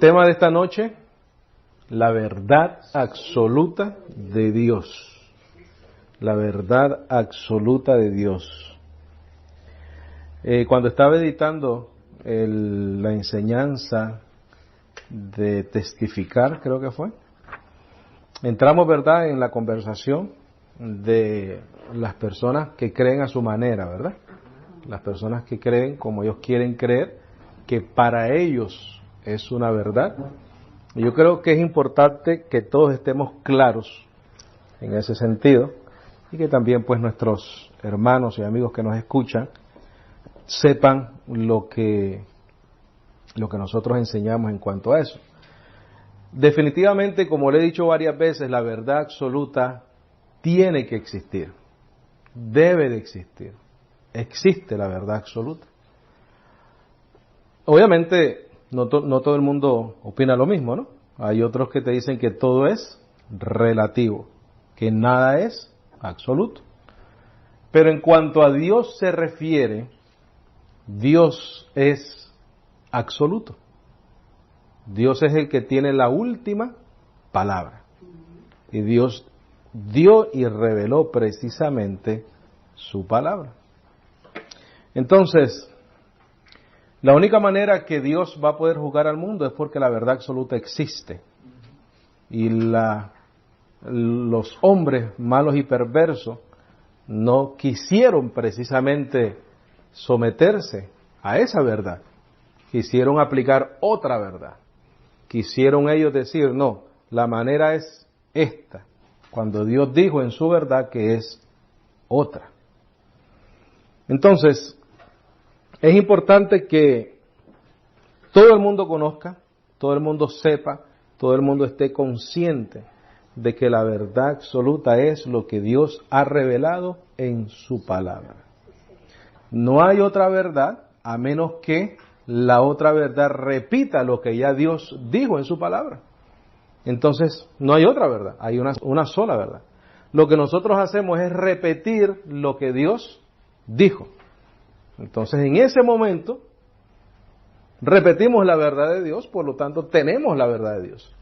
Tema de esta noche, la verdad absoluta de Dios. La verdad absoluta de Dios. Cuando estaba editando la enseñanza de testificar, creo que fue, entramos, ¿verdad?, en la conversación de las personas que creen a su manera, ¿verdad? Las personas que creen como ellos quieren creer, que para ellos es una verdad. Y yo creo que es importante que todos estemos claros en ese sentido y que también pues nuestros hermanos y amigos que nos escuchan sepan lo que nosotros enseñamos en cuanto a eso. Definitivamente, como le he dicho varias veces, la verdad absoluta tiene que existir, debe de existir, existe la verdad absoluta. Obviamente no todo el mundo opina lo mismo, ¿no? Hay otros que te dicen que todo es relativo, que nada es absoluto. Pero en cuanto a Dios se refiere, Dios es absoluto. Dios es el que tiene la última palabra. Y Dios dio y reveló precisamente su palabra. Entonces, la única manera que Dios va a poder juzgar al mundo es porque la verdad absoluta existe. Y los hombres malos y perversos no quisieron precisamente someterse a esa verdad. Quisieron aplicar otra verdad. Quisieron ellos decir, no, la manera es esta, cuando Dios dijo en su verdad que es otra. Entonces, es importante que todo el mundo conozca, todo el mundo sepa, todo el mundo esté consciente de que la verdad absoluta es lo que Dios ha revelado en su palabra. No hay otra verdad a menos que la otra verdad repita lo que ya Dios dijo en su palabra. Entonces, no hay otra verdad, hay una sola verdad. Lo que nosotros hacemos es repetir lo que Dios dijo. Entonces, en ese momento, repetimos la verdad de Dios, por lo tanto, tenemos la verdad de Dios.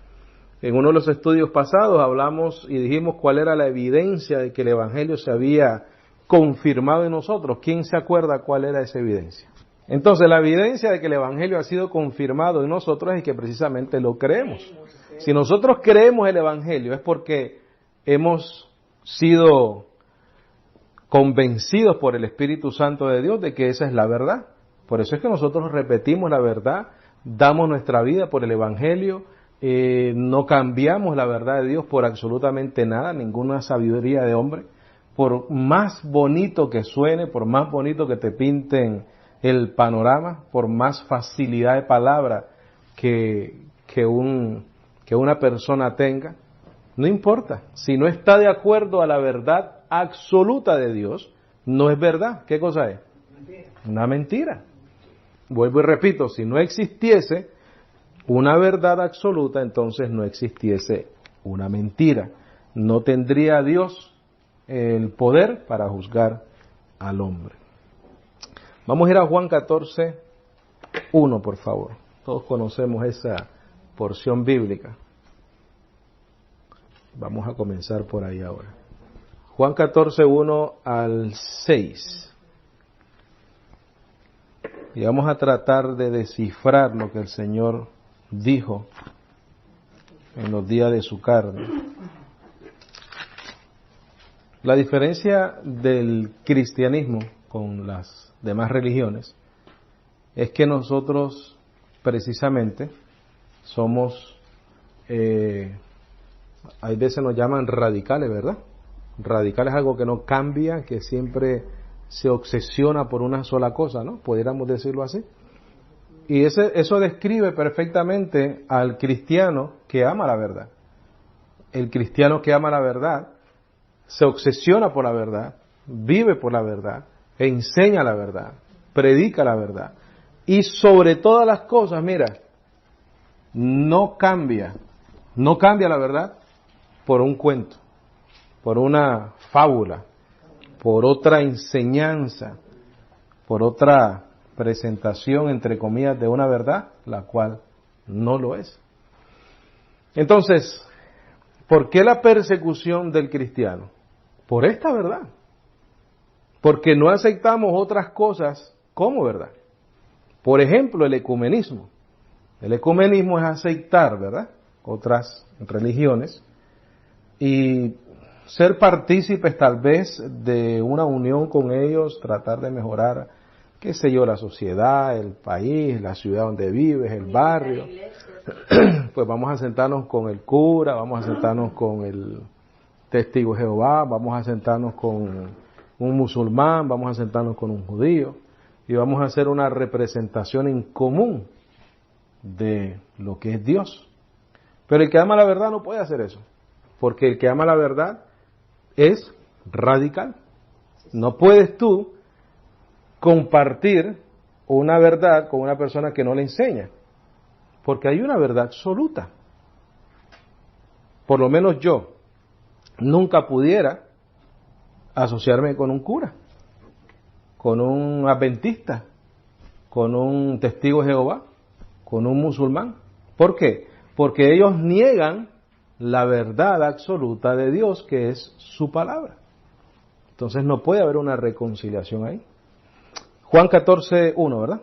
En uno de los estudios pasados hablamos y dijimos cuál era la evidencia de que el Evangelio se había confirmado en nosotros. ¿Quién se acuerda cuál era esa evidencia? Entonces, la evidencia de que el Evangelio ha sido confirmado en nosotros es que precisamente lo creemos. Si nosotros creemos el Evangelio es porque hemos sido convencidos por el Espíritu Santo de Dios de que esa es la verdad. Por eso es que nosotros repetimos la verdad, damos nuestra vida por el Evangelio, no cambiamos la verdad de Dios por absolutamente nada, ninguna sabiduría de hombre. Por más bonito que suene, por más bonito que te pinten el panorama, por más facilidad de palabra que una persona tenga, no importa. Si no está de acuerdo a la verdad absoluta de Dios, no es verdad. ¿Qué cosa es? Una mentira. Vuelvo y repito, si no existiese una verdad absoluta, entonces no existiese una mentira. No tendría Dios el poder para juzgar al hombre. Vamos a ir a Juan 14:1, por favor. Todos conocemos esa porción bíblica. Vamos a comenzar por ahí ahora. Juan 14:1 al 6. Y vamos a tratar de descifrar lo que el Señor dijo en los días de su carne. La diferencia del cristianismo con las demás religiones es que nosotros precisamente somos, hay veces nos llaman radicales, ¿verdad? Radical es algo que no cambia, que siempre se obsesiona por una sola cosa, ¿no? Pudiéramos decirlo así. Y eso describe perfectamente al cristiano que ama la verdad. El cristiano que ama la verdad se obsesiona por la verdad, vive por la verdad, enseña la verdad, predica la verdad. Y sobre todas las cosas, mira, no cambia la verdad por un cuento, por una fábula, por otra enseñanza, por otra presentación, entre comillas, de una verdad, la cual No lo es. Entonces, ¿por qué la persecución del cristiano? Por esta verdad. Porque no aceptamos otras cosas como verdad. Por ejemplo, el ecumenismo. El ecumenismo es aceptar, ¿verdad?, otras religiones y ser partícipes tal vez de una unión con ellos, tratar de mejorar, qué sé yo, la sociedad, el país, la ciudad donde vives, el barrio. Pues vamos a sentarnos con el cura, vamos a sentarnos con el testigo de Jehová, vamos a sentarnos con un musulmán, vamos a sentarnos con un judío y vamos a hacer una representación en común de lo que es Dios. Pero el que ama la verdad no puede hacer eso, porque el que ama la verdad es radical. No puedes tú compartir una verdad con una persona que no le enseña, porque hay una verdad absoluta. Por lo menos yo nunca pudiera asociarme con un cura, con un adventista, con un testigo de Jehová, con un musulmán. ¿Por qué? Porque ellos niegan la verdad absoluta de Dios, que es su palabra. Entonces no puede haber una reconciliación ahí. Juan 14:1, ¿verdad?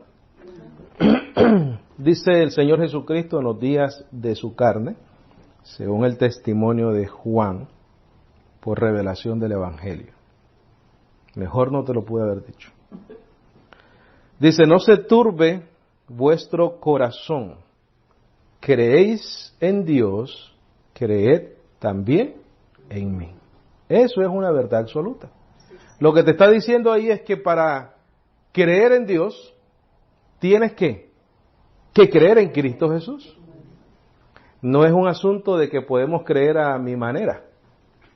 Dice el Señor Jesucristo en los días de su carne, según el testimonio de Juan, por revelación del Evangelio. Mejor no te lo pude haber dicho. Dice, no se turbe vuestro corazón. Creéis en Dios, creed también en mí. Eso es una verdad absoluta. Lo que te está diciendo ahí es que para creer en Dios, tienes que creer en Cristo Jesús. No es un asunto de que podemos creer a mi manera.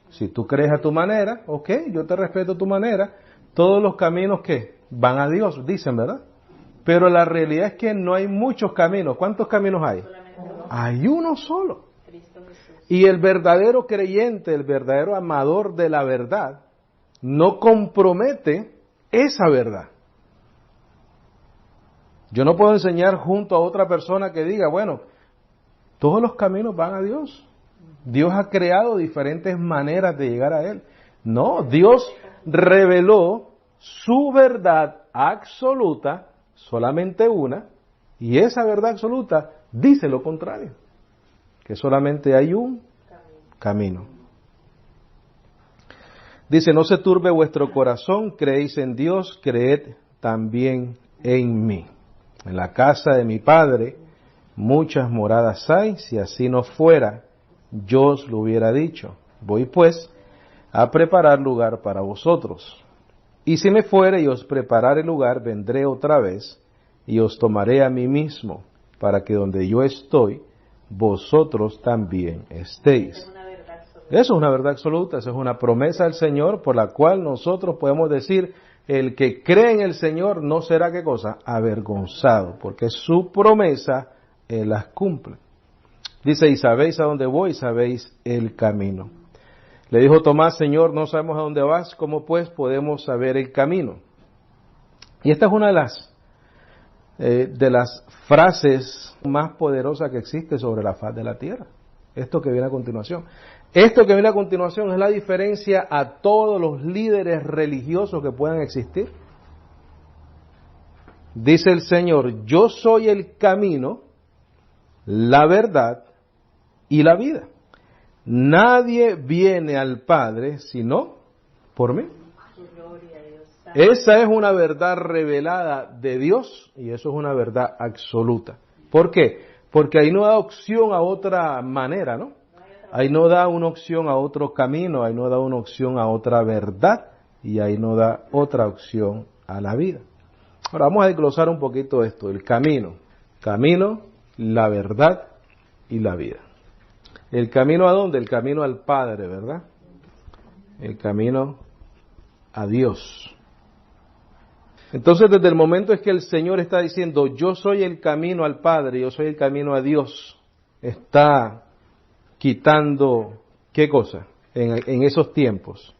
Si tú crees a tu manera, ok, yo te respeto tu manera. Todos los caminos que van a Dios, dicen, ¿verdad? Pero la realidad es que no hay muchos caminos. ¿Cuántos caminos hay? Hay uno solo. Y el verdadero creyente, el verdadero amador de la verdad, no compromete esa verdad. Yo no puedo enseñar junto a otra persona que diga, bueno, todos los caminos van a Dios. Dios ha creado diferentes maneras de llegar a Él. No, Dios reveló su verdad absoluta, solamente una, y esa verdad absoluta dice lo contrario, que solamente hay un camino. Dice, no se turbe vuestro corazón, creéis en Dios, creed también en mí. En la casa de mi Padre muchas moradas hay, si así no fuera, yo os lo hubiera dicho. Voy pues a preparar lugar para vosotros. Y si me fuere y os preparare lugar, vendré otra vez y os tomaré a mí mismo, para que donde yo estoy, vosotros también estéis. Eso es una verdad absoluta, eso es una promesa del Señor por la cual nosotros podemos decir, el que cree en el Señor no será, ¿qué cosa? Avergonzado, porque su promesa Él las cumple. Dice, y sabéis a dónde voy, sabéis el camino. Le dijo Tomás, Señor, no sabemos a dónde vas, ¿cómo pues podemos saber el camino? Y esta es una de las frases más poderosas que existe sobre la faz de la tierra. Esto que viene a continuación. Esto que viene a continuación es la diferencia a todos los líderes religiosos que puedan existir. Dice el Señor, yo soy el camino, la verdad y la vida. Nadie viene al Padre sino por mí. Esa es una verdad revelada de Dios y eso es una verdad absoluta. ¿Por qué? Porque ahí no da opción a otra manera, ¿no? Ahí no da una opción a otro camino, ahí no da una opción a otra verdad y ahí no da otra opción a la vida. Ahora vamos a desglosar un poquito esto, el camino, la verdad y la vida. ¿El camino a dónde? El camino al Padre, ¿verdad? El camino a Dios. Entonces, desde el momento en que el Señor está diciendo, yo soy el camino al Padre, yo soy el camino a Dios, está quitando, ¿qué cosa? En esos tiempos.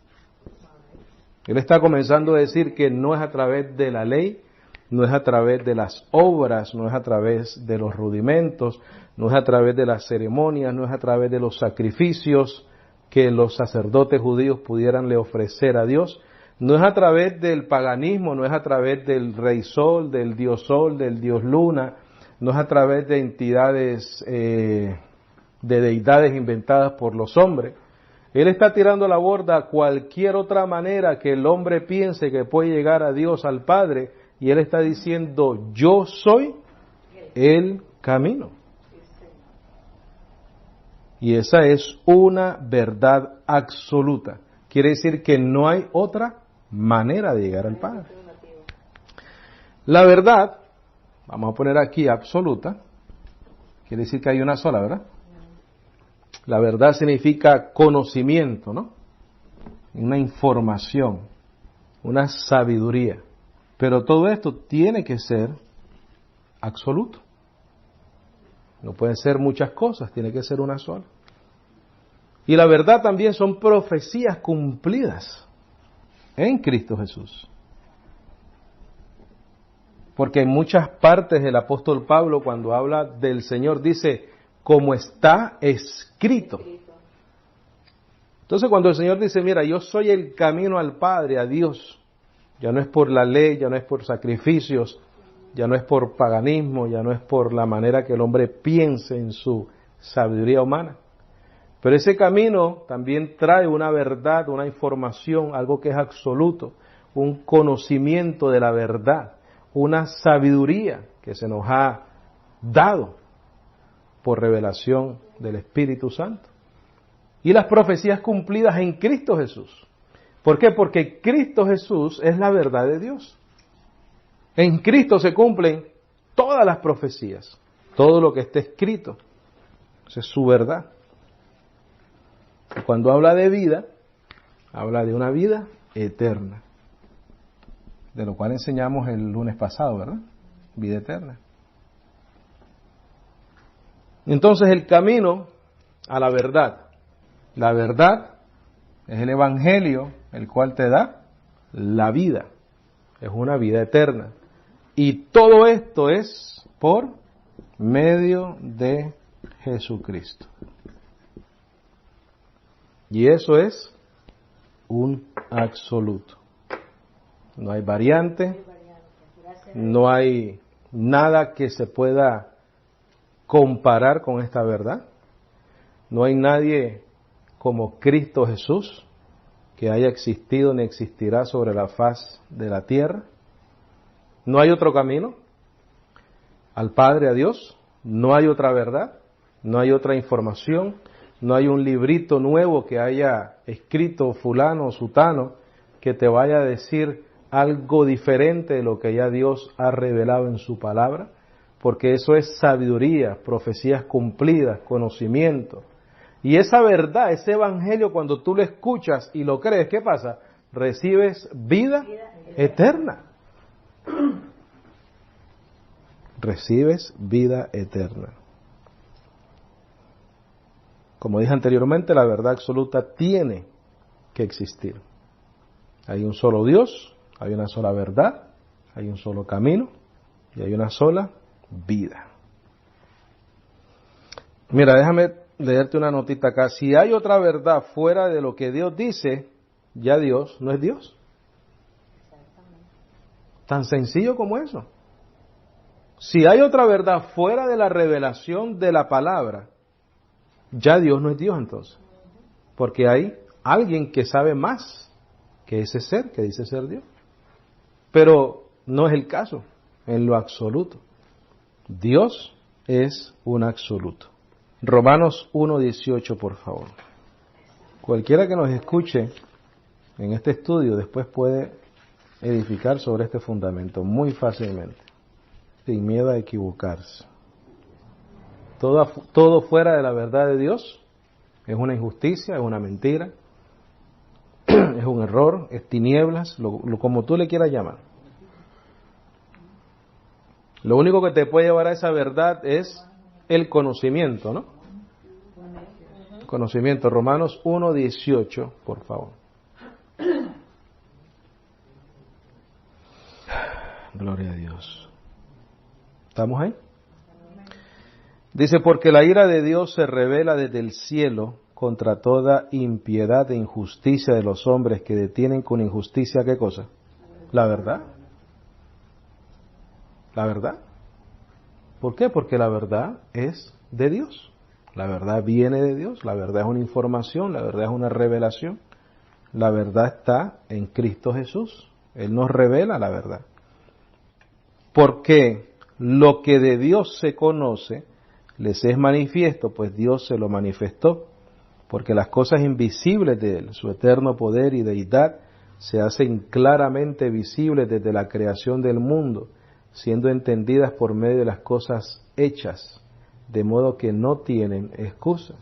Él está comenzando a decir que no es a través de la ley, no es a través de las obras, no es a través de los rudimentos, no es a través de las ceremonias, no es a través de los sacrificios que los sacerdotes judíos pudieran le ofrecer a Dios, no es a través del paganismo, no es a través del rey sol, del dios luna, no es a través de entidades, de deidades inventadas por los hombres. Él está tirando a la borda cualquier otra manera que el hombre piense que puede llegar a Dios, al Padre, y Él está diciendo, yo soy el camino. Y esa es una verdad absoluta. Quiere decir que no hay otra manera de llegar al Padre. La verdad, vamos a poner aquí absoluta, quiere decir que hay una sola, ¿verdad? La verdad significa conocimiento, ¿no? Una información, una sabiduría. Pero todo esto tiene que ser absoluto. No pueden ser muchas cosas, tiene que ser una sola. Y la verdad también son profecías cumplidas en Cristo Jesús. Porque en muchas partes el apóstol Pablo, cuando habla del Señor, dice, como está escrito. Entonces cuando el Señor dice, mira, yo soy el camino al Padre, a Dios, ya no es por la ley, ya no es por sacrificios, ya no es por paganismo, ya no es por la manera que el hombre piense en su sabiduría humana. Pero ese camino también trae una verdad, una información, algo que es absoluto, un conocimiento de la verdad, una sabiduría que se nos ha dado por revelación del Espíritu Santo. Y las profecías cumplidas en Cristo Jesús. ¿Por qué? Porque Cristo Jesús es la verdad de Dios. En Cristo se cumplen todas las profecías, todo lo que está escrito. Esa es su verdad. Y cuando habla de vida, habla de una vida eterna, de lo cual enseñamos el lunes pasado, ¿verdad? Vida eterna. Entonces el camino a la verdad es el Evangelio, el cual te da la vida, es una vida eterna. Y todo esto es por medio de Jesucristo. Y eso es un absoluto. No hay variante, no hay nada que se pueda comparar con esta verdad. No hay nadie como Cristo Jesús que haya existido ni existirá sobre la faz de la tierra. No hay otro camino al Padre, a Dios. No hay otra verdad, no hay otra información, no hay un librito nuevo que haya escrito fulano o sutano que te vaya a decir algo diferente de lo que ya Dios ha revelado en su palabra, porque eso es sabiduría, profecías cumplidas, conocimiento. Y esa verdad, ese evangelio, cuando tú lo escuchas y lo crees, ¿qué pasa? Recibes vida eterna. Recibes vida eterna. Como dije anteriormente, la verdad absoluta tiene que existir. Hay un solo Dios, hay una sola verdad, hay un solo camino y hay una sola vida. Mira, déjame leerte una notita acá. Si hay otra verdad fuera de lo que Dios dice, ya Dios no es Dios. Tan sencillo como eso. Si hay otra verdad fuera de la revelación de la palabra, ya Dios no es Dios entonces. Porque hay alguien que sabe más que ese ser, que dice ser Dios. Pero no es el caso, en lo absoluto. Dios es un absoluto. Romanos 1:18, por favor. Cualquiera que nos escuche en este estudio después puede edificar sobre este fundamento muy fácilmente, sin miedo a equivocarse. Todo fuera de la verdad de Dios es una injusticia, es una mentira, es un error, es tinieblas, como tú le quieras llamar. Lo único que te puede llevar a esa verdad es el conocimiento, ¿no? Conocimiento. Romanos 1:18, por favor. Gloria a Dios. ¿Estamos ahí? Dice, porque la ira de Dios se revela desde el cielo contra toda impiedad e injusticia de los hombres que detienen con injusticia, ¿qué cosa? La verdad. La verdad. ¿Por qué? Porque la verdad es de Dios. La verdad viene de Dios. La verdad es una información, la verdad es una revelación. La verdad está en Cristo Jesús. Él nos revela la verdad. Porque lo que de Dios se conoce les es manifiesto, pues Dios se lo manifestó. Porque las cosas invisibles de Él, su eterno poder y deidad, se hacen claramente visibles desde la creación del mundo, siendo entendidas por medio de las cosas hechas, de modo que no tienen excusa.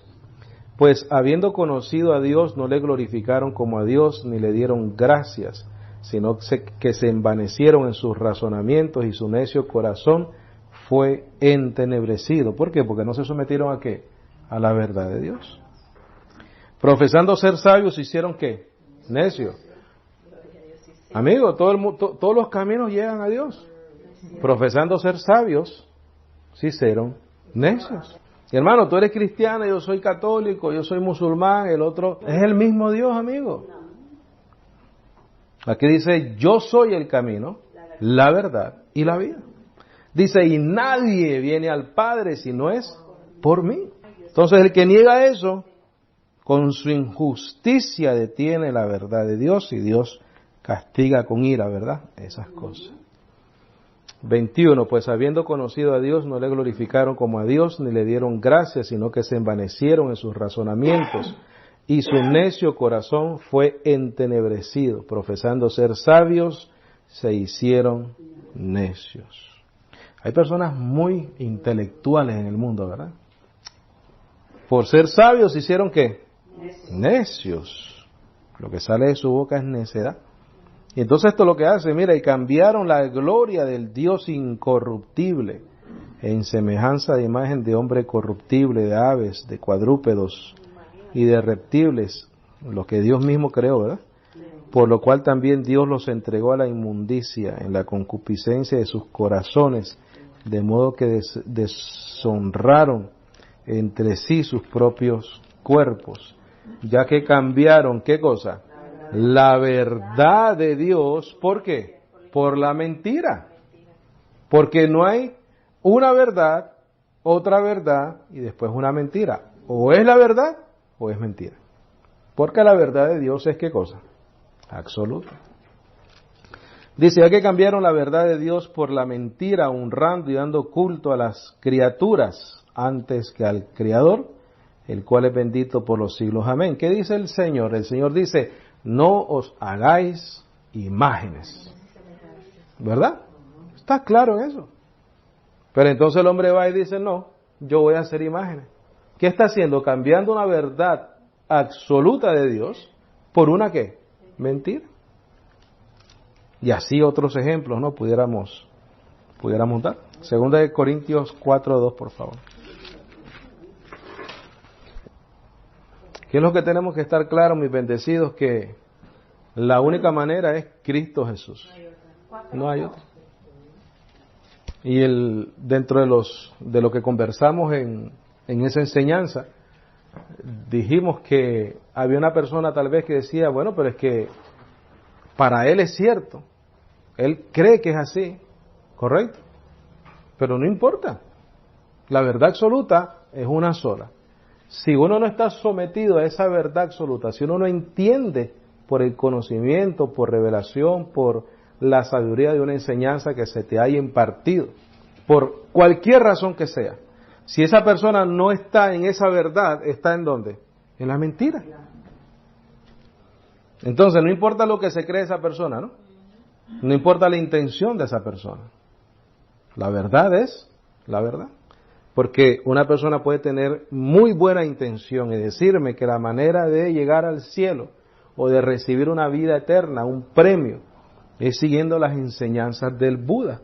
Pues habiendo conocido a Dios, no le glorificaron como a Dios, ni le dieron gracias, sino que se envanecieron en sus razonamientos y su necio corazón fue entenebrecido. ¿Por qué? Porque no se sometieron ¿a qué? A la verdad de Dios. Profesando ser sabios, hicieron ¿qué? Necios. Amigo, todos los caminos llegan a Dios. Profesando ser sabios, se hicieron necios. Y hermano, tú eres cristiano, yo soy católico, yo soy musulmán, el otro es el mismo Dios, amigo. Aquí dice, yo soy el camino, la verdad y la vida. Dice, y nadie viene al Padre si no es por mí. Entonces el que niega eso, con su injusticia detiene la verdad de Dios y Dios castiga con ira, ¿verdad? Esas cosas. 21, pues habiendo conocido a Dios no le glorificaron como a Dios ni le dieron gracias, sino que se envanecieron en sus razonamientos y su necio corazón fue entenebrecido. Profesando ser sabios, se hicieron necios. Hay personas muy intelectuales en el mundo, ¿verdad? Por ser sabios, ¿se hicieron qué? Necios. Lo que sale de su boca es necedad. Y entonces esto es lo que hace, mira, y cambiaron la gloria del Dios incorruptible en semejanza de imagen de hombre corruptible, de aves, de cuadrúpedos y de reptiles, lo que Dios mismo creó, ¿verdad? Por lo cual también Dios los entregó a la inmundicia en la concupiscencia de sus corazones, de modo que deshonraron entre sí sus propios cuerpos, ya que cambiaron, ¿qué cosa? La verdad de Dios, ¿por qué? Por la mentira. Porque no hay una verdad, otra verdad y después una mentira. O es la verdad o es mentira. Porque la verdad de Dios es ¿qué cosa? Absoluta. Dice, ya que cambiaron la verdad de Dios por la mentira, honrando y dando culto a las criaturas antes que al Creador, el cual es bendito por los siglos. Amén. ¿Qué dice el Señor? El Señor dice, no os hagáis imágenes. ¿Verdad? Está claro eso. Pero entonces el hombre va y dice, no, yo voy a hacer imágenes. ¿Qué está haciendo? Cambiando una verdad absoluta de Dios por una ¿qué? Mentira. Y así otros ejemplos, ¿no? Pudiéramos dar. Segunda de Corintios 4:2, por favor. ¿Qué es lo que tenemos que estar claros, mis bendecidos? Que la única manera es Cristo Jesús. No hay otra. Y dentro de lo que conversamos en esa enseñanza, dijimos que había una persona tal vez que decía, bueno, pero es que para él es cierto. Él cree que es así, ¿correcto? Pero no importa. La verdad absoluta es una sola. Si uno no está sometido a esa verdad absoluta, si uno no entiende por el conocimiento, por revelación, por la sabiduría de una enseñanza que se te haya impartido, por cualquier razón que sea, si esa persona no está en esa verdad, ¿está en dónde? En la mentira. Entonces no importa lo que se cree esa persona, ¿no? No importa la intención de esa persona. La verdad es la verdad. Porque una persona puede tener muy buena intención y decirme que la manera de llegar al cielo o de recibir una vida eterna, un premio, es siguiendo las enseñanzas del Buda,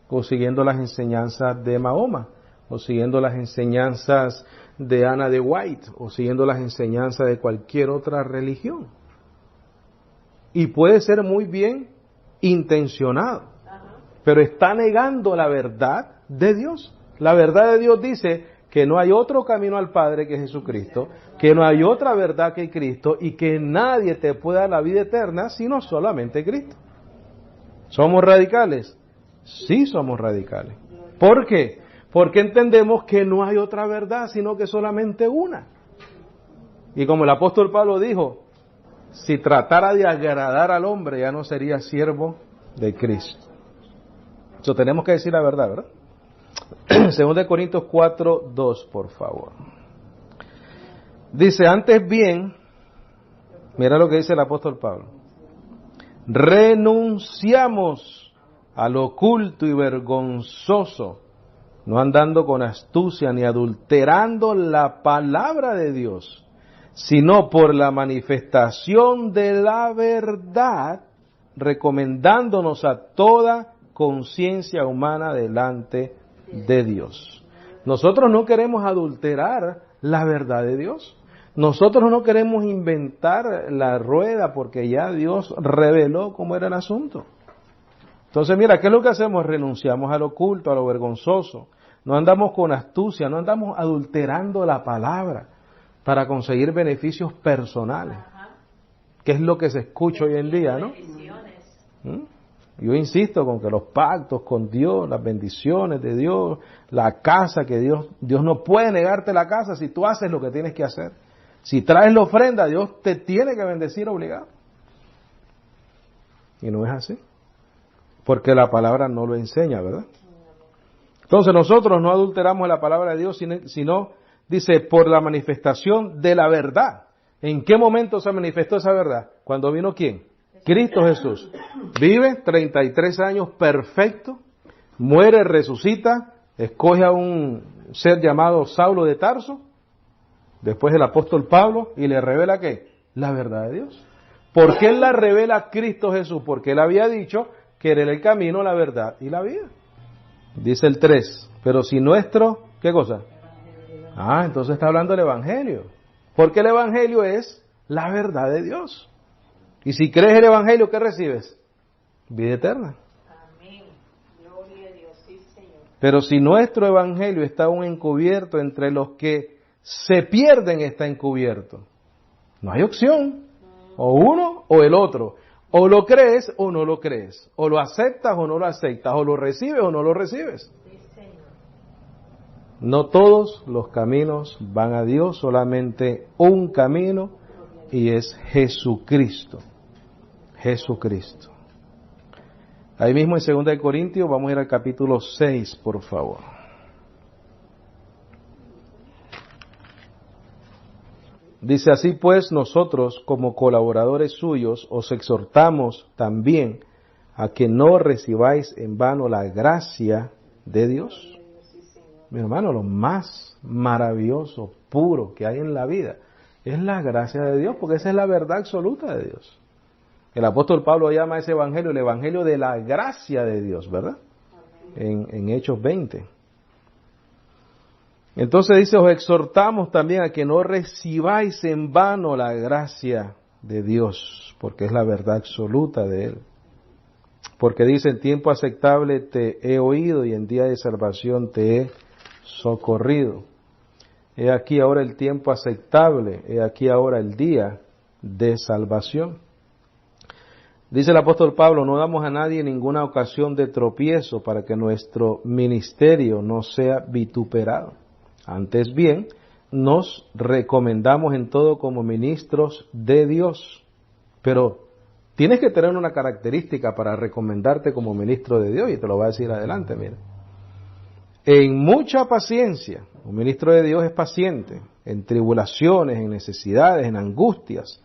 o siguiendo las enseñanzas de Mahoma, o siguiendo las enseñanzas de Ana de White, o siguiendo las enseñanzas de cualquier otra religión. Y puede ser muy bien intencionado, pero está negando la verdad de Dios. La verdad de Dios dice que no hay otro camino al Padre que Jesucristo, que no hay otra verdad que Cristo y que nadie te puede dar la vida eterna sino solamente Cristo. ¿Somos radicales? Sí somos radicales. ¿Por qué? Porque entendemos que no hay otra verdad sino que solamente una. Y como el apóstol Pablo dijo, si tratara de agradar al hombre ya no sería siervo de Cristo. Eso tenemos que decir la verdad, ¿verdad? 2 Corintios 4:2, por favor. Dice, antes bien, mira lo que dice el apóstol Pablo, renunciamos a lo oculto y vergonzoso, no andando con astucia ni adulterando la palabra de Dios, sino por la manifestación de la verdad, recomendándonos a toda conciencia humana delante de Dios. Nosotros no queremos adulterar la verdad de Dios. Nosotros no queremos inventar la rueda porque ya Dios reveló cómo era el asunto. Entonces, mira, ¿qué es lo que hacemos? Renunciamos a lo oculto, a lo vergonzoso. No andamos con astucia, no andamos adulterando la palabra para conseguir beneficios personales. ¿Qué es lo que se escucha hoy en día, no? Yo insisto con que los pactos con Dios, las bendiciones de Dios, la casa que Dios no puede negarte la casa si tú haces lo que tienes que hacer. Si traes la ofrenda, Dios te tiene que bendecir obligado. Y no es así. Porque la palabra no lo enseña, ¿verdad? Entonces nosotros no adulteramos la palabra de Dios, sino, dice, por la manifestación de la verdad. ¿En qué momento se manifestó esa verdad? ¿Cuando vino quién? Cristo Jesús. Vive 33 años perfecto, muere, resucita, escoge a un ser llamado Saulo de Tarso, después el apóstol Pablo, y le revela ¿qué? La verdad de Dios. ¿Por qué él la revela a Cristo Jesús? Porque él había dicho que era el camino, la verdad y la vida. Dice el 3, pero si nuestro, ¿qué cosa? Entonces está hablando del Evangelio. Porque el Evangelio es la verdad de Dios. Y si crees el Evangelio, ¿qué recibes? Vida eterna. Amén. Gloria a Dios, sí, Señor. Pero si nuestro Evangelio está aún encubierto, entre los que se pierden está encubierto. No hay opción. O uno o el otro. O lo crees o no lo crees. O lo aceptas o no lo aceptas. O lo recibes o no lo recibes. Sí, Señor. No todos los caminos van a Dios, solamente un camino y es Jesucristo. Jesucristo. Ahí mismo en 2 Corintios, vamos a ir al capítulo 6, por favor. Dice así pues, nosotros como colaboradores suyos os exhortamos también a que no recibáis en vano la gracia de Dios. Mi hermano, lo más maravilloso, puro que hay en la vida es la gracia de Dios, porque esa es la verdad absoluta de Dios. El apóstol Pablo llama a ese evangelio el evangelio de la gracia de Dios, ¿verdad? En Hechos 20. Entonces dice, os exhortamos también a que no recibáis en vano la gracia de Dios, porque es la verdad absoluta de Él. Porque dice, en tiempo aceptable te he oído y en día de salvación te he socorrido. He aquí ahora el tiempo aceptable, he aquí ahora el día de salvación. Dice el apóstol Pablo, no damos a nadie ninguna ocasión de tropiezo para que nuestro ministerio no sea vituperado. Antes bien, nos recomendamos en todo como ministros de Dios. Pero tienes que tener una característica para recomendarte como ministro de Dios, y te lo voy a decir adelante, mira. En mucha paciencia, un ministro de Dios es paciente, en tribulaciones, en necesidades, en angustias,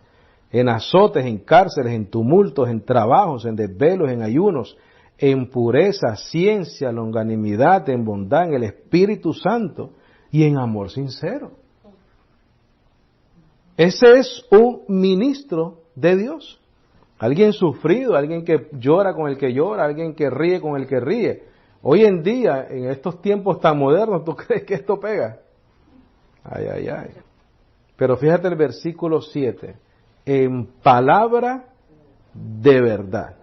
en azotes, en cárceles, en tumultos, en trabajos, en desvelos, en ayunos, en pureza, ciencia, longanimidad, en bondad, en el Espíritu Santo y en amor sincero. Ese es un ministro de Dios. Alguien sufrido, alguien que llora con el que llora, alguien que ríe con el que ríe. Hoy en día, en estos tiempos tan modernos, ¿tú crees que esto pega? Ay, ay, ay. Pero fíjate el versículo 7. En palabra de verdad,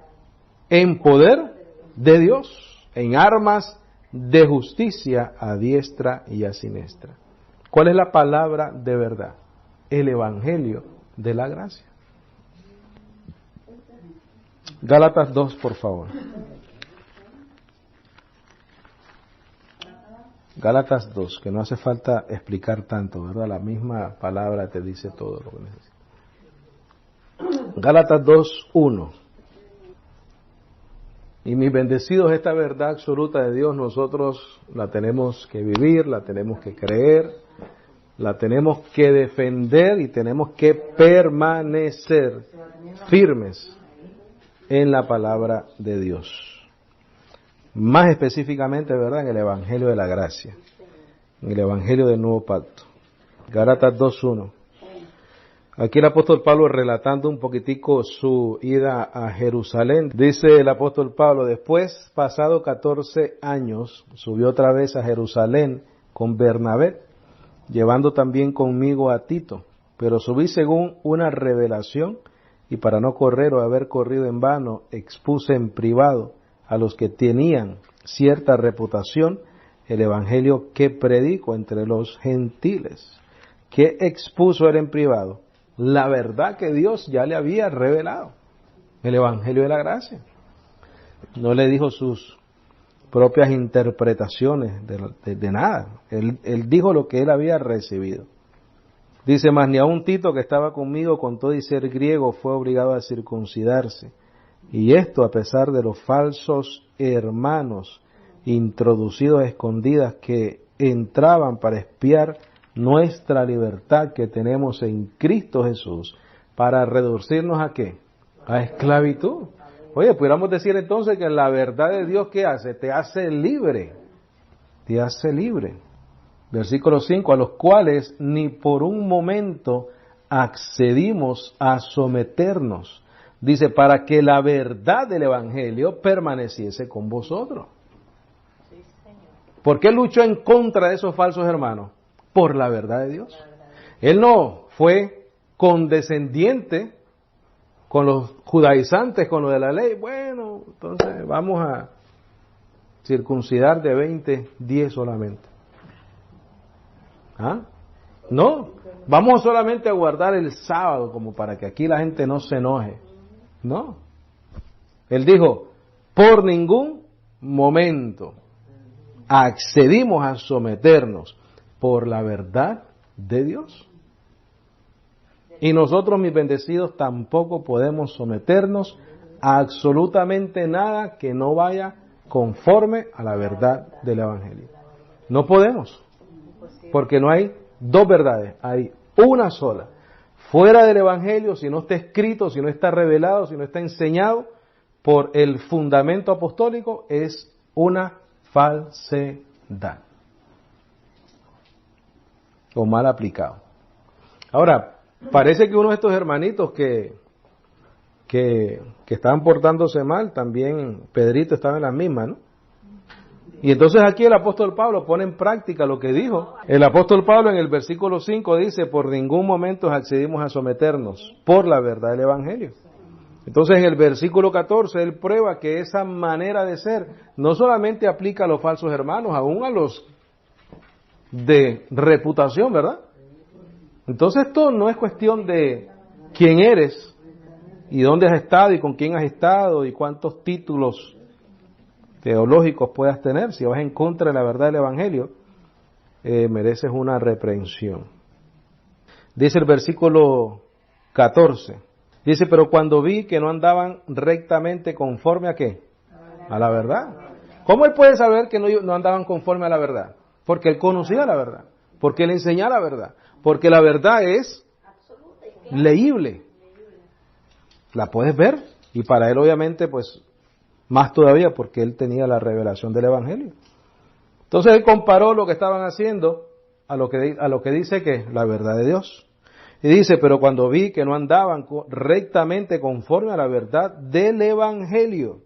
en poder de Dios, en armas de justicia a diestra y a siniestra. ¿Cuál es la palabra de verdad? El evangelio de la gracia. Gálatas 2, por favor. Gálatas 2, que no hace falta explicar tanto, ¿verdad? La misma palabra te dice todo lo que necesitas. Gálatas 2, 1. Y mis bendecidos, esta verdad absoluta de Dios nosotros la tenemos que vivir, la tenemos que creer, la tenemos que defender y tenemos que permanecer firmes en la palabra de Dios. Más específicamente, ¿verdad?, en el Evangelio de la Gracia, en el Evangelio del Nuevo Pacto. Gálatas 2.1. Aquí el apóstol Pablo, relatando un poquitico su ida a Jerusalén, dice el apóstol Pablo: después, pasado 14 años, subió otra vez a Jerusalén con Bernabé, llevando también conmigo a Tito, pero subí según una revelación, y para no correr o haber corrido en vano, expuse en privado a los que tenían cierta reputación el evangelio que predico entre los gentiles. ¿Qué expuso él en privado? La verdad que Dios ya le había revelado, el evangelio de la gracia. No le dijo sus propias interpretaciones de nada. Él dijo lo que él había recibido. Dice: mas ni aun Tito, que estaba conmigo, con todo y ser griego, fue obligado a circuncidarse. Y esto a pesar de los falsos hermanos introducidos a escondidas que entraban para espiar nuestra libertad que tenemos en Cristo Jesús, para reducirnos ¿a qué? A esclavitud. Oye, pudiéramos decir entonces que la verdad de Dios, ¿qué hace? Te hace libre. Te hace libre. Versículo 5, a los cuales ni por un momento accedimos a someternos. Dice, para que la verdad del evangelio permaneciese con vosotros. ¿Por qué luchó en contra de esos falsos hermanos? Por la verdad de Dios. Él no fue condescendiente con los judaizantes, con lo de la ley. Bueno, entonces vamos a circuncidar de 20, 10 solamente. ¿Ah? No, vamos solamente a guardar el sábado como para que aquí la gente no se enoje. No. Él dijo, por ningún momento accedimos a someternos por la verdad de Dios. Y nosotros, mis bendecidos, tampoco podemos someternos a absolutamente nada que no vaya conforme a la verdad del Evangelio. No podemos, porque no hay dos verdades, hay una sola. Fuera del Evangelio, si no está escrito, si no está revelado, si no está enseñado por el fundamento apostólico, es una falsedad o mal aplicado. Ahora, parece que uno de estos hermanitos que estaban portándose mal, también Pedrito estaba en las mismas, ¿no? Y entonces aquí el apóstol Pablo pone en práctica lo que dijo. El apóstol Pablo en el versículo 5 dice, por ningún momento accedimos a someternos por la verdad del Evangelio. Entonces en el versículo 14 él prueba que esa manera de ser no solamente aplica a los falsos hermanos, aún a los de reputación, ¿verdad? Entonces esto no es cuestión de quién eres y dónde has estado y con quién has estado y cuántos títulos teológicos puedas tener. Si vas en contra de la verdad del Evangelio, mereces una reprensión. Dice el versículo 14, dice, pero cuando vi que no andaban rectamente conforme a ¿qué? A la verdad. ¿Cómo él puede saber que no andaban conforme a la verdad? Porque él conocía la verdad, porque él enseñaba la verdad, porque la verdad es leíble. La puedes ver y para él obviamente pues más todavía porque él tenía la revelación del Evangelio. Entonces él comparó lo que estaban haciendo a lo que dice que la verdad de Dios. Y dice, pero cuando vi que no andaban rectamente conforme a la verdad del Evangelio,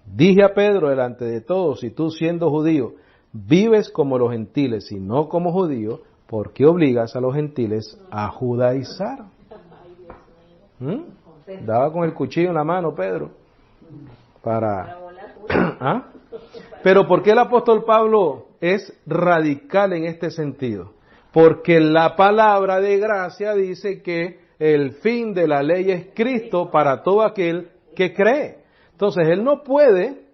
dije a Pedro delante de todos, si tú siendo judío vives como los gentiles y no como judío, ¿por qué obligas a los gentiles a judaizar? Daba con el cuchillo en la mano Pedro para ¿Ah? Pero ¿por qué el apóstol Pablo es radical en este sentido? Porque la palabra de gracia dice que el fin de la ley es Cristo para todo aquel que cree. Entonces él no puede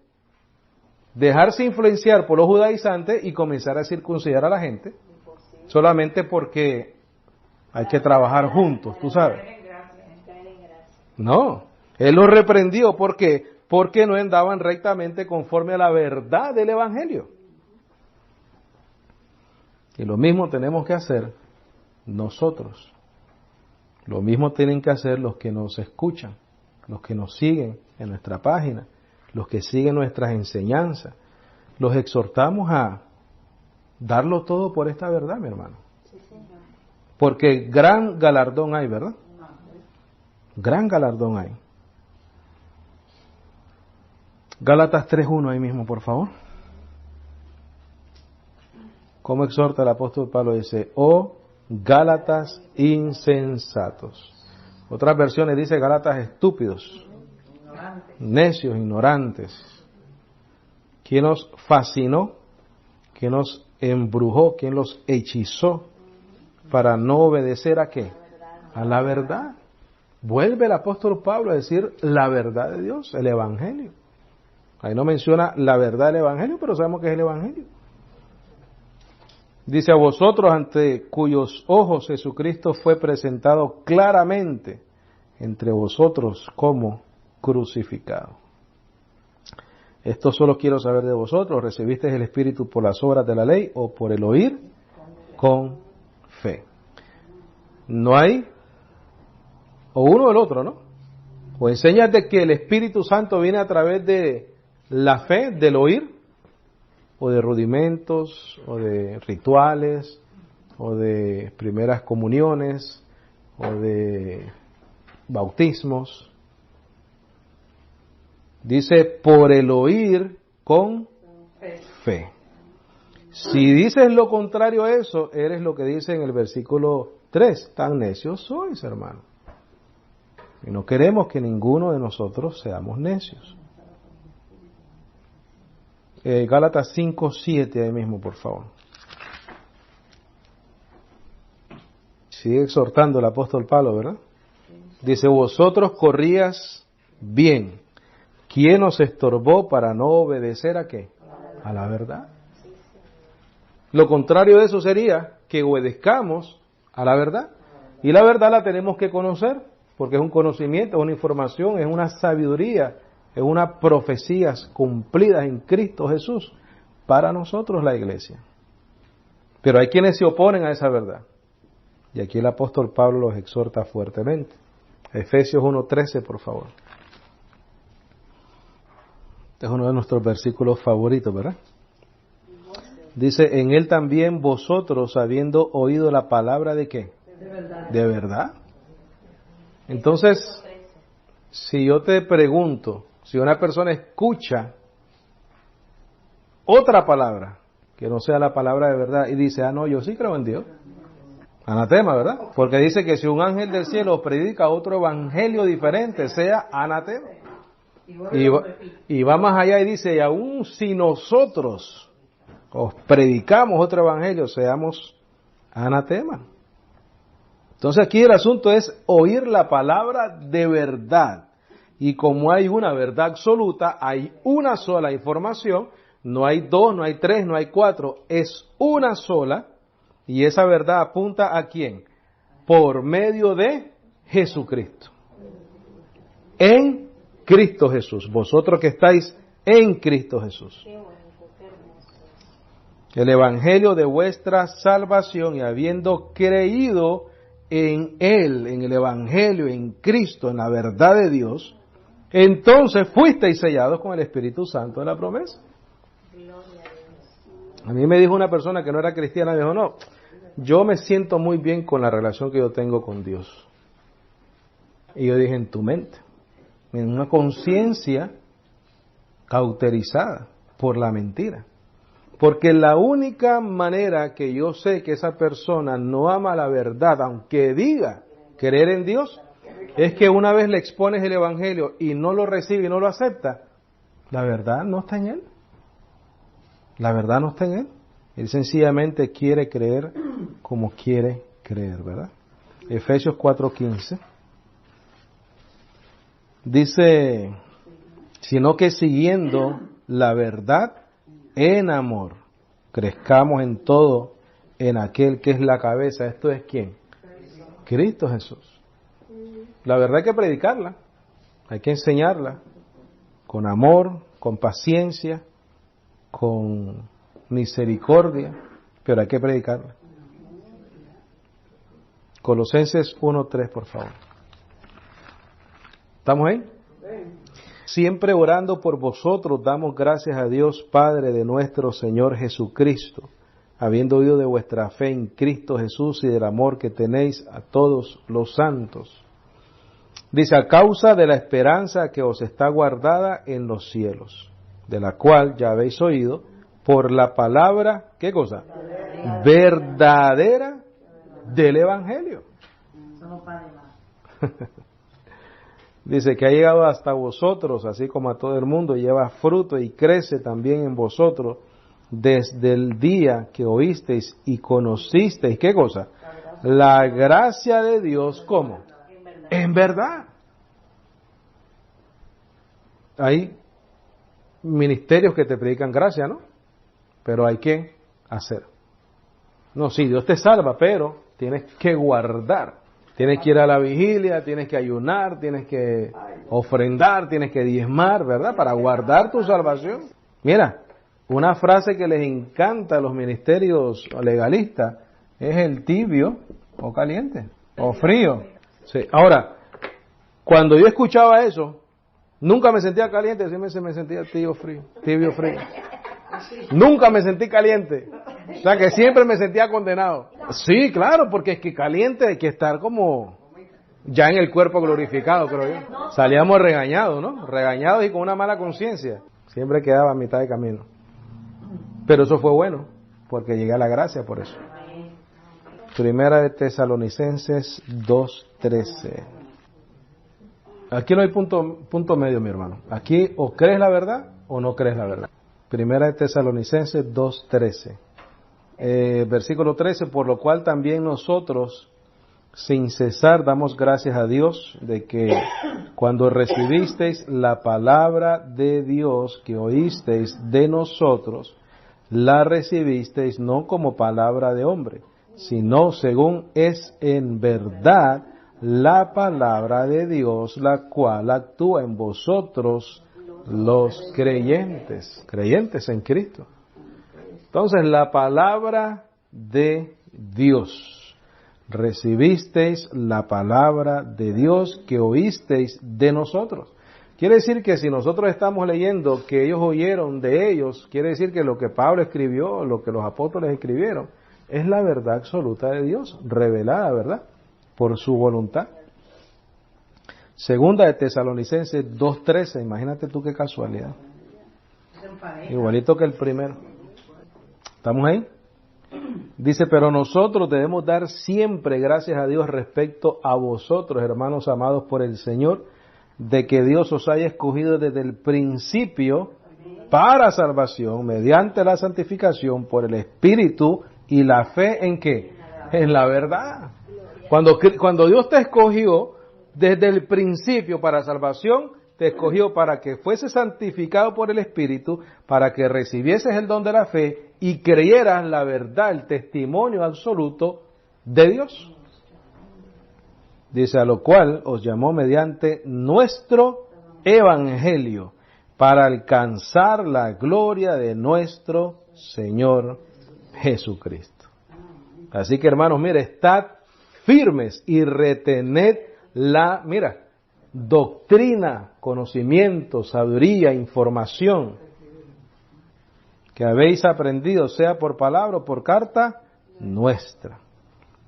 dejarse influenciar por los judaizantes y comenzar a circuncidar a la gente solamente porque hay que trabajar juntos, tú sabes. No, él los reprendió. ¿Por qué? Porque no andaban rectamente conforme a la verdad del Evangelio. Y lo mismo tenemos que hacer nosotros. Lo mismo tienen que hacer los que nos escuchan, los que nos siguen en nuestra página, los que siguen nuestras enseñanzas. Los exhortamos a darlo todo por esta verdad, mi hermano. Porque gran galardón hay, ¿verdad? Gran galardón hay. Gálatas 3:1 ahí mismo, por favor. ¿Cómo exhorta el apóstol Pablo? Dice, oh Gálatas insensatos. Otras versiones dice Gálatas estúpidos, necios, ignorantes. ¿Quién los fascinó? ¿Quién los embrujó? ¿Quién los hechizó para no obedecer a qué? A la verdad. Vuelve el apóstol Pablo a decir la verdad de Dios, el Evangelio. Ahí no menciona la verdad del Evangelio, pero sabemos que es el Evangelio. Dice, a vosotros ante cuyos ojos Jesucristo fue presentado claramente entre vosotros como crucificado. Esto solo quiero saber de vosotros, ¿recibisteis el Espíritu por las obras de la ley o por el oír con fe? No hay o uno o el otro, ¿no? O enseñas de que el Espíritu Santo viene a través de la fe, del oír, o de rudimentos, o de rituales, o de primeras comuniones, o de bautismos. Dice, por el oír con fe. Si dices lo contrario a eso, eres lo que dice en el versículo 3. Tan necios sois, hermano. Y no queremos que ninguno de nosotros seamos necios. Gálatas 5:7 ahí mismo, por favor. Sigue exhortando el apóstol Pablo, ¿verdad? Dice, vosotros corrías bien. ¿Quién os estorbó para no obedecer a qué? A la verdad. Lo contrario de eso sería que obedezcamos a la verdad. Y la verdad la tenemos que conocer, porque es un conocimiento, es una información, es una sabiduría, es unas profecías cumplidas en Cristo Jesús para nosotros la iglesia. Pero hay quienes se oponen a esa verdad. Y aquí el apóstol Pablo los exhorta fuertemente. Efesios 1:13, por favor. Este es uno de nuestros versículos favoritos, ¿verdad? Dice, en él también vosotros, habiendo oído la palabra de qué? De verdad. ¿De verdad? Entonces, si yo te pregunto, si una persona escucha otra palabra, que no sea la palabra de verdad, y dice, no, yo sí creo en Dios. Anatema, ¿verdad? Porque dice que si un ángel del cielo predica otro evangelio diferente, sea anatema. Y va más allá y dice, y aún si nosotros os predicamos otro evangelio, seamos anatema. Entonces aquí el asunto es oír la palabra de verdad. Y como hay una verdad absoluta, hay una sola información, no hay dos, no hay tres, no hay cuatro, es una sola. Y esa verdad apunta ¿a quién? Por medio de Jesucristo. En Cristo Jesús. Vosotros que estáis en Cristo Jesús. El evangelio de vuestra salvación, y habiendo creído en Él, en el evangelio, en Cristo, en la verdad de Dios, entonces fuisteis sellados con el Espíritu Santo de la promesa. A mí me dijo una persona que no era cristiana, me dijo, no, yo me siento muy bien con la relación que yo tengo con Dios. Y yo dije, en tu mente, en una conciencia cauterizada por la mentira. Porque la única manera que yo sé que esa persona no ama la verdad, aunque diga creer en Dios, es que una vez le expones el Evangelio y no lo recibe y no lo acepta, La verdad no está en él. La verdad no está en él. Él sencillamente quiere creer como quiere creer, ¿verdad? Efesios 4:15 dice, sino que siguiendo la verdad en amor, crezcamos en todo en aquel que es la cabeza. ¿Esto es quién? Cristo Jesús. La verdad hay que predicarla, hay que enseñarla con amor, con paciencia, con misericordia, pero hay que predicarla. Colosenses 1:3, por favor. ¿Estamos ahí? Siempre orando por vosotros, damos gracias a Dios Padre de nuestro Señor Jesucristo, habiendo oído de vuestra fe en Cristo Jesús y del amor que tenéis a todos los santos. Dice, a causa de la esperanza que os está guardada en los cielos, de la cual ya habéis oído, por la palabra, ¿qué cosa? Verdadera del Evangelio. Dice que ha llegado hasta vosotros, así como a todo el mundo, lleva fruto y crece también en vosotros desde el día que oísteis y conocisteis, ¿qué cosa? La gracia de Dios, ¿cómo? En verdad. Hay ministerios que te predican gracia, ¿no? Pero hay que hacer. No, sí, Dios te salva, pero tienes que guardar. Tienes que ir a la vigilia, tienes que ayunar, tienes que ofrendar, tienes que diezmar, ¿verdad? Para guardar tu salvación. Mira, una frase que les encanta a los ministerios legalistas es el tibio o caliente o frío. Sí. Ahora, cuando yo escuchaba eso, nunca me sentía caliente, siempre me sentía tibio frío. Nunca me sentí caliente. O sea que siempre me sentía condenado. Sí, claro, porque es que caliente hay que estar como ya en el cuerpo glorificado, creo yo. Salíamos regañados, ¿no? Regañados y con una mala conciencia. Siempre quedaba a mitad de camino. Pero eso fue bueno, porque llegué a la gracia por eso. Primera de Tesalonicenses 2:13. Aquí no hay punto medio, mi hermano. Aquí o crees la verdad o no crees la verdad. Primera de Tesalonicenses 2:13. Versículo 13, por lo cual también nosotros, sin cesar, damos gracias a Dios de que cuando recibisteis la palabra de Dios que oísteis de nosotros, la recibisteis no como palabra de hombre, sino según es en verdad la palabra de Dios, la cual actúa en vosotros los creyentes en Cristo. Entonces, la palabra de Dios. Recibisteis la palabra de Dios que oísteis de nosotros. Quiere decir que si nosotros estamos leyendo que ellos oyeron de ellos, quiere decir que lo que Pablo escribió, lo que los apóstoles escribieron, es la verdad absoluta de Dios, revelada, ¿verdad? Por su voluntad. Segunda de Tesalonicenses 2:13, imagínate tú qué casualidad. Igualito que el primero. ¿Estamos ahí? Dice, pero nosotros debemos dar siempre gracias a Dios respecto a vosotros, hermanos amados por el Señor, de que Dios os haya escogido desde el principio para salvación, mediante la santificación por el Espíritu y la fe ¿en qué? En la verdad. Cuando Dios te escogió desde el principio para salvación, te escogió para que fuese santificado por el Espíritu, para que recibieses el don de la fe y creyeras la verdad, el testimonio absoluto de Dios. Dice, a lo cual os llamó mediante nuestro evangelio, para alcanzar la gloria de nuestro Señor Jesucristo. Así que, hermanos, mire, estad firmes y retened la, doctrina, conocimiento, sabiduría, información que habéis aprendido, sea por palabra o por carta nuestra.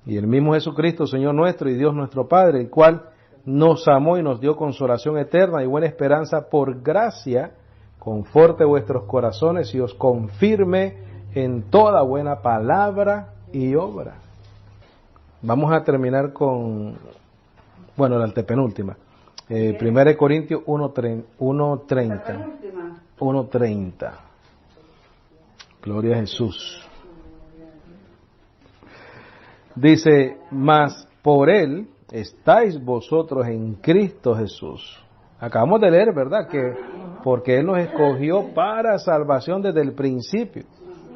Y el mismo Jesucristo, Señor nuestro y Dios nuestro Padre, el cual nos amó y nos dio consolación eterna y buena esperanza por gracia, conforte vuestros corazones y os confirme en toda buena palabra y obra. Vamos a terminar con, la antepenúltima. 1 Corintios 1:30. 1:30. Gloria a Jesús. Dice, mas por Él estáis vosotros en Cristo Jesús. Acabamos de leer, ¿verdad? Que porque Él nos escogió para salvación desde el principio.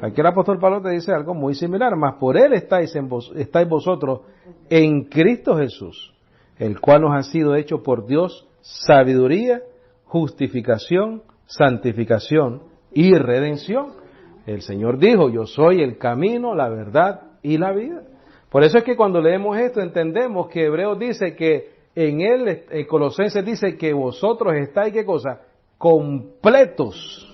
Aquí el apóstol Pablo te dice algo muy similar, mas por Él estáis vosotros en Cristo Jesús, el cual nos ha sido hecho por Dios sabiduría, justificación, santificación y redención. El Señor dijo, yo soy el camino, la verdad y la vida. Por eso es que cuando leemos esto entendemos que Hebreos dice que en él, Colosenses dice que vosotros estáis, ¿qué cosa? Completos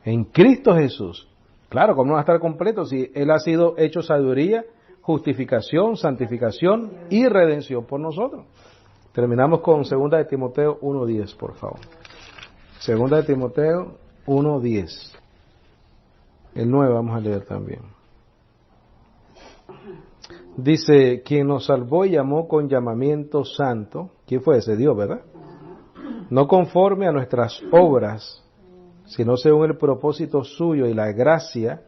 en Cristo Jesús. Claro, ¿cómo no va a estar completo si Él ha sido hecho sabiduría, justificación, santificación y redención por nosotros? Terminamos con 2 de Timoteo 1:10, por favor. 2 de Timoteo 1:10. El 9 vamos a leer también. Dice, quien nos salvó y llamó con llamamiento santo. ¿Quién fue ese? Dios, ¿verdad? No conforme a nuestras obras, sino según el propósito suyo y la gracia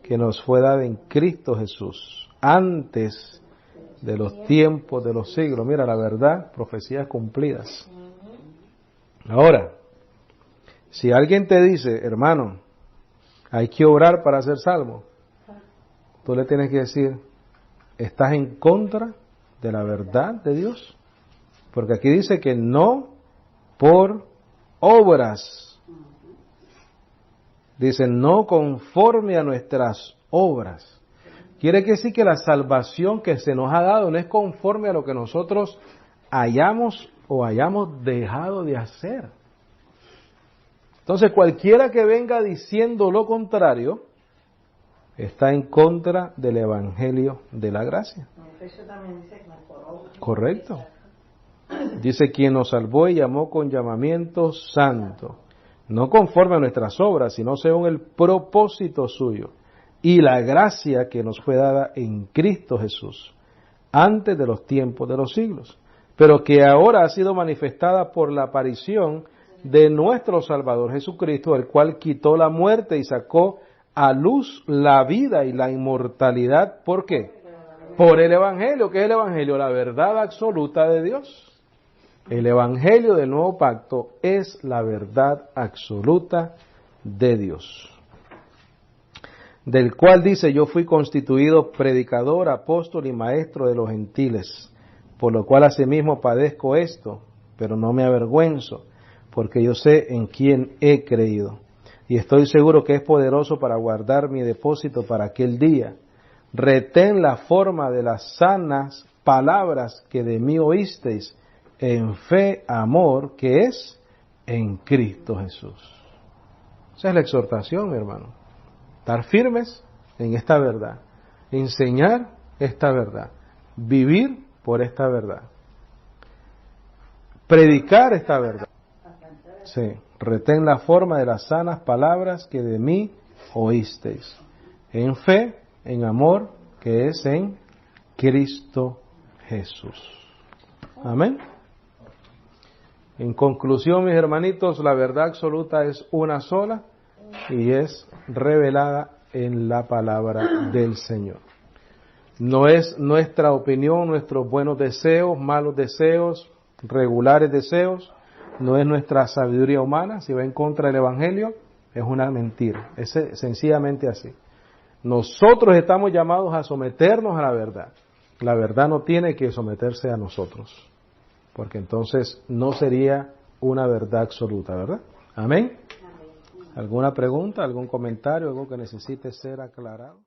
que nos fue dada en Cristo Jesús, antes de los tiempos de los siglos. Mira, la verdad, profecías cumplidas. Ahora, si alguien te dice, hermano, hay que orar para ser salvo, tú le tienes que decir, ¿estás en contra de la verdad de Dios? Porque aquí dice que no por obras. Dice, no conforme a nuestras obras. Quiere decir que la salvación que se nos ha dado no es conforme a lo que nosotros hayamos dejado de hacer. Entonces, cualquiera que venga diciendo lo contrario, está en contra del Evangelio de la gracia. Correcto. Dice, quien nos salvó y llamó con llamamiento santo, no conforme a nuestras obras, sino según el propósito suyo y la gracia que nos fue dada en Cristo Jesús, antes de los tiempos de los siglos, pero que ahora ha sido manifestada por la aparición de nuestro Salvador Jesucristo, el cual quitó la muerte y sacó a luz la vida y la inmortalidad. ¿Por qué? Por el Evangelio. ¿Qué es el Evangelio? La verdad absoluta de Dios. El Evangelio del Nuevo Pacto es la verdad absoluta de Dios, del cual dice, yo fui constituido predicador, apóstol y maestro de los gentiles, por lo cual asimismo padezco esto, pero no me avergüenzo, porque yo sé en quién he creído, y estoy seguro que es poderoso para guardar mi depósito para aquel día. Retén la forma de las sanas palabras que de mí oísteis, en fe, amor, que es en Cristo Jesús. Esa es la exhortación, mi hermano. Estar firmes en esta verdad. Enseñar esta verdad. Vivir por esta verdad. Predicar esta verdad. Sí. Retén la forma de las sanas palabras que de mí oísteis. En fe, en amor, que es en Cristo Jesús. Amén. En conclusión, mis hermanitos, la verdad absoluta es una sola y es revelada en la palabra del Señor. No es nuestra opinión, nuestros buenos deseos, malos deseos, regulares deseos, no es nuestra sabiduría humana. Si va en contra del Evangelio, es una mentira. Es sencillamente así. Nosotros estamos llamados a someternos a la verdad. La verdad no tiene que someterse a nosotros, porque entonces no sería una verdad absoluta, ¿verdad? Amén. ¿Alguna pregunta, algún comentario, algo que necesite ser aclarado?